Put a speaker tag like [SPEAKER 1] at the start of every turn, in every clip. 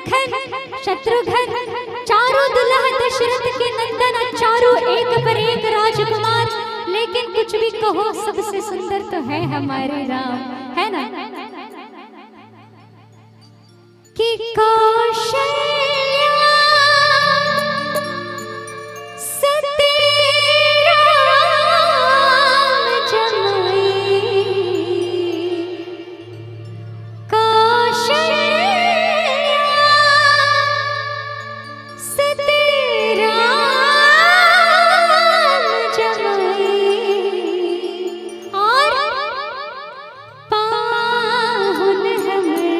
[SPEAKER 1] लखन शत्रुघ्न चारों दुल्हा दशरथ के नंदन, चारों एक पर एक राजकुमार। लेकिन कुछ भी कहो सबसे सुंदर तो है हमारे राम, है ना? कि कौशल्या सती राम जमाई, कौशल्या सती राम जमाई, और पाहुन हमें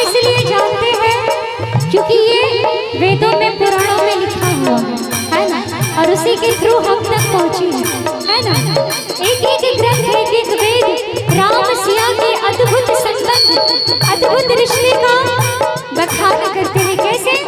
[SPEAKER 1] इसलिए जानते हैं क्योंकि ये वेदों में, पुराणों में लिखा हुआ है ना, और उसी के थ्रू हम तक पहुंची है ना। एक एक ग्रंथ, एक एक वेद राम सिया के अद्भुत संबंध, अद्भुत रिश्ते का बखान करते हैं। कैसे?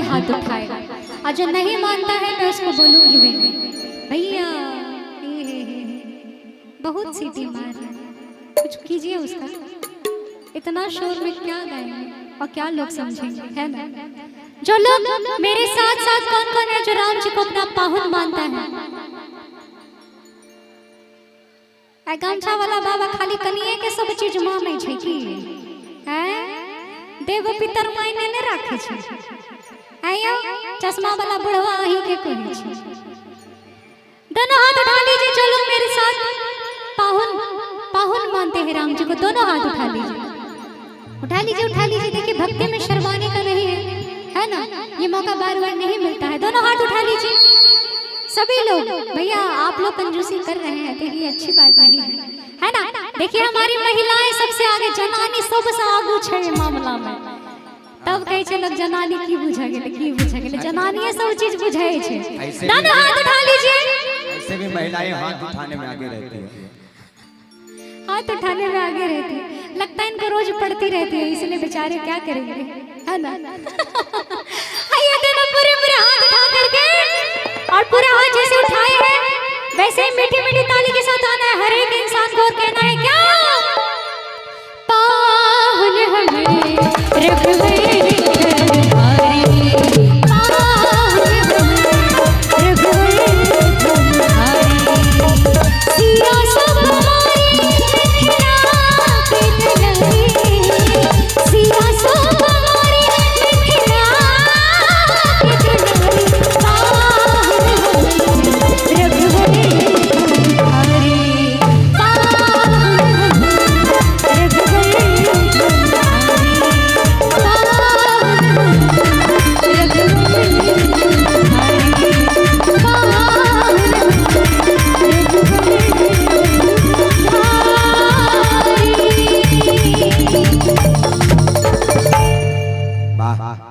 [SPEAKER 1] हाथ उठाएगा, और जो नहीं मानता है मैं उसको बोलूंगी भैया बहुत सीटी मार रहे हैं, कुछ कीजिए उसका। इतना शोर में क्या गाएंगे और क्या लोग समझेंगे, है ना। जो लोग मेरे साथ साथ कौन कौन है जो राम जी को अपना पाहुन मानता है? गमछा वाला बाबा खाली कनिए के सब चीज माने छै कि देव पितर मायने ने राखे छै। आयो चश्मा वाला बुढ़वा ही के कहै छै। दोनों हाथ उठा लीजिए, चलो मेरे साथ पाहुन पाहुन मानते हैं राम जी को। दोनों हाथ उठा लीजिए, उठा लीजिए, उठा लीजिए। देखिए भक्ति में शर्माने का नहीं है ना, ये मौका बार बार नहीं मिलता है। दोनों हाथ उठा लीजिए सभी लोग। भैया आप लोग कंजूसी कर रहे हैं, देखिए अच्छी बात नहीं है ना। देखिए हमारी महिलाएं सबसे आगे, जनानी सबसे आगू छै मामला में। तब कहे छै लोग जनानी की बुझा गेले, की बुझा गेले, जनानी सब चीज बुझाए छै। दोनों हाथ उठा लीजिए।
[SPEAKER 2] ऐसे भी महिलाएं हाथ उठाने में आगे रहती है,
[SPEAKER 1] हाथ उठाने में आगे रहती है। लगता है इनको रोज पढ़ती रहती है, इसलिए बेचारे क्या करेंगे, है ना। आइए दोनों पूरे पूरे हाथ उठा करके, और पूरा हाथ जैसे उठाए हैं वैसे ही मीठी मीठी ताली के साथ आना है। हर एक इंसान को कहना है क्या? पाहुन हमें रघुवर तुम्हारी, पाहुन हमें रघुवर तुम्हारी, सिया सब हमारी मिथिला के दुलारी, सिया सब हमारी मिथिला के दुलारी, पाहुन हमें रघुवर तुम्हारी, पाहुन हमें रघुवर
[SPEAKER 2] वाह।